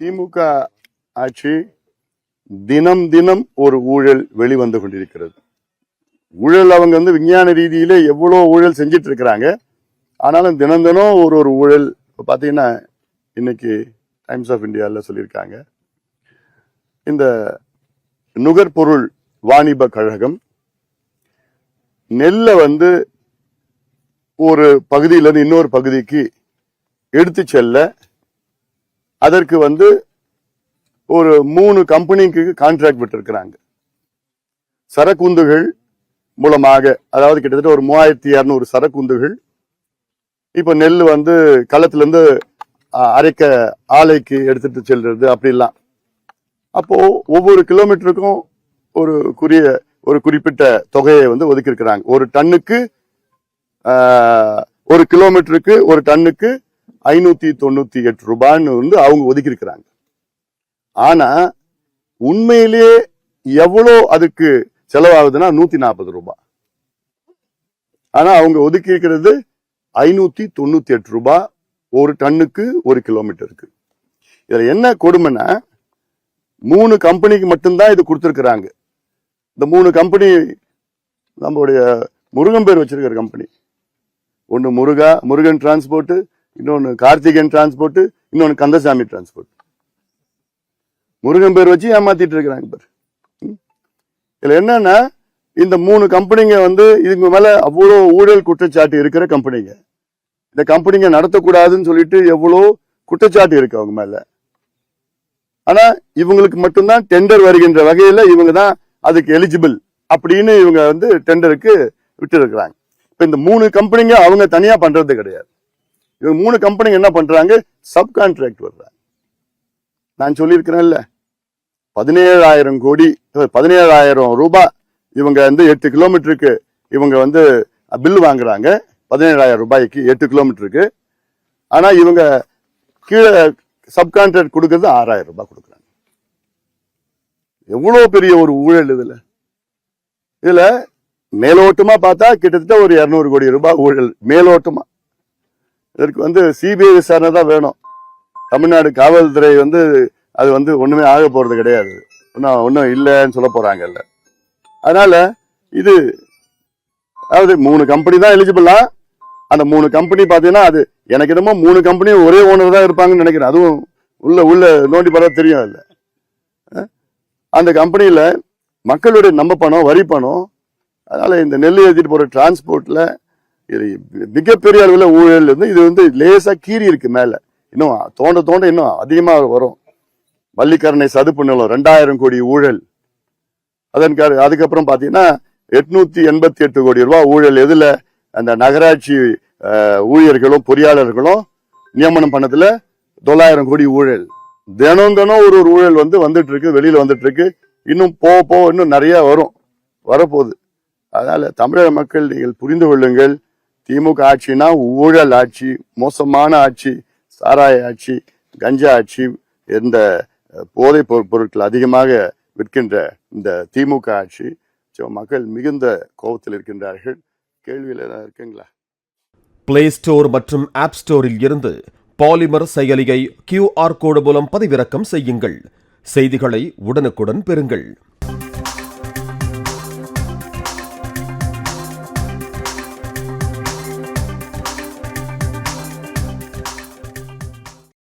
திமுக ஆட்சி தினம் தினம் ஒரு ஊழல் வெளிவந்து கொண்டிருக்கிறது. ஊழல் அவங்க விஞ்ஞான ரீதியிலே எவ்வளவு ஊழல் செஞ்சிட்டு இருக்கிறாங்க. ஆனாலும் தினம் தினம் ஒரு ஊழல். பாத்தீங்கன்னா இன்னைக்கு டைம்ஸ் ஆஃப் இந்தியாவில் சொல்லியிருக்காங்க, இந்த நுகர்பொருள் வாணிப கழகம் நெல்லை ஒரு பகுதியிலிருந்து இன்னொரு பகுதிக்கு எடுத்து செல்ல அதற்கு ஒரு 3 கம்பெனிக்கு கான்ட்ராக்ட் விட்டிருக்கிறாங்க. சரக்குந்துகள் மூலமாக, அதாவது கிட்டத்தட்ட ஒரு 3200 சரக்குந்துகள் இப்ப நெல் களத்திலிருந்து அரைக்க ஆலைக்கு எடுத்துட்டு செல்றது அப்படிலாம். அப்போ ஒவ்வொரு கிலோமீட்டருக்கும் ஒரு குறிப்பிட்ட தொகையை ஒதுக்கி இருக்கிறாங்க. ஒரு டன்னுக்கு ஒரு கிலோமீட்டருக்கு ஒரு டன்னுக்கு 598 ரூபான்னு அவங்க ஒதுக்கி இருக்கிறாங்க. ஆனா உண்மையிலேயே எவ்வளவு அதுக்கு செலவாகுதுன்னா 140 ரூபாய். ஆனா அவங்க ஒதுக்கி இருக்கிறது 598 ரூபாய் ஒரு டன்னுக்கு ஒரு கிலோமீட்டருக்கு. இதுல என்ன கொடுமைன்னா 3 கம்பெனிக்கு மட்டும்தான் இது கொடுத்திருக்கிறாங்க. இந்த 3 கம்பெனி நம்மளுடைய முருகன் பேர் வச்சிருக்கிற கம்பெனி. ஒன்னு முருகன் டிரான்ஸ்போர்ட், இன்னொன்னு கார்த்திகேயன் டிரான்ஸ்போர்ட், இன்னொன்னு கந்தசாமி டிரான்ஸ்போர்ட். முருகன் பேர் வச்சு ஏமாத்திட்டு இருக்கிறாங்க. இதுல என்னன்னா இந்த 3 கம்பெனிங்க இதுக்கு மேல அவ்வளவு ஊழல் குற்றச்சாட்டு இருக்கிற கம்பெனிங்க. இந்த கம்பெனிங்க நடத்தக்கூடாதுன்னு சொல்லிட்டு எவ்வளவு குற்றச்சாட்டு இருக்கு அவங்க மேல. ஆனா இவங்களுக்கு மட்டும்தான் டெண்டர் வருகின்ற வகையில இவங்க தான் அதுக்கு எலிஜிபிள் அப்படின்னு இவங்க டெண்டருக்கு விட்டு இருக்கிறாங்க. இப்ப இந்த 3 கம்பெனிங்க அவங்க தனியா பண்றது கிடையாது. இவங்க 3 கம்பெனிங்க என்ன பண்றாங்க, சப் கான்ட்ராக்ட் வர்றாங்க. நான் சொல்லியிருக்கிறேன்ல, 17,000 கோடி 17,000 ரூபாய் இவங்க 8 கிலோமீட்டருக்கு இவங்க பில் வாங்குறாங்க. 17,000 ரூபாய்க்கு 8 கிலோமீட்டருக்கு. ஆனா இவங்க கீழே சப் கான்ட்ராக்ட் கொடுக்கறது 6,000 ரூபாய் கொடுக்குறாங்க. எவ்வளவு பெரிய ஒரு ஊழல் இதுல மேலோட்டமா பார்த்தா கிட்டத்தட்ட ஒரு 200 கோடி ரூபாய் ஊழல் மேலோட்டமா. இதற்கு சிபிஐ விசாரணை தான் வேணும். தமிழ்நாடு காவல்துறை அது ஒண்ணுமே ஆக போறது கிடையாது, ஒன்னும் இல்லைன்னு சொல்ல போறாங்கல்ல. அதனால இது அதாவது 3 கம்பெனி தான் எலிஜிபிளா. அந்த 3 கம்பெனி பாத்தீங்கன்னா அது எனக்கு என்னமோ 3 கம்பெனி ஒரே ஓனர் தான் இருப்பாங்கன்னு நினைக்கிறேன். அதுவும் உள்ள நோண்டி பார்த்தா தெரியும். இல்ல அந்த கம்பெனியில மக்களுடைய நம்ம பணம், வரி பணம். அதனால இந்த நெல் ஏற்றிட்டு போற டிரான்ஸ்போர்ட்ல மிகப்பெரிய அளவில் ஊழல் இது லேசா கீறி இருக்கு. மேல இன்னும் தோண்ட இன்னும் அதிகமா வரும். பள்ளிக்கரணை சதுப்பு நிலம் 2000 கோடி ஊழல். அதுக்கப்புறம் பாத்தீங்கன்னா 888 கோடி ரூபாய் ஊழல். எதுல? அந்த நகராட்சி ஊழியர்களும் பொறியாளர்களும் நியமனம் பண்ணதுல 900 கோடி ஊழல். தினம் ஒரு ஊழல் வந்துட்டு இருக்கு, வெளியில வந்துட்டு இருக்கு. இன்னும் இன்னும் நிறைய வரப்போகுது. அதனால தமிழக மக்கள் நீங்கள் புரிந்து கொள்ளுங்கள், திமுக ஆட்சினா ஊழல் ஆட்சி, மோசமான ஆட்சி, சாராய ஆட்சி, கஞ்சா ஆட்சி, இந்த போதைப் பொருட்கள் அதிகமாக விற்கின்ற இந்த திமுக ஆட்சி. மக்கள் மிகுந்த கோபத்தில் இருக்கின்றார்கள். கேள்வியில் ஏதாவது இருக்குங்களா? பிளே ஸ்டோர் மற்றும் ஆப் ஸ்டோரில் இருந்து பாலிமர் செயலியை QR கோடு மூலம் பதிவிறக்கம் செய்யுங்கள். செய்திகளை உடனுக்குடன் பெறுங்கள்.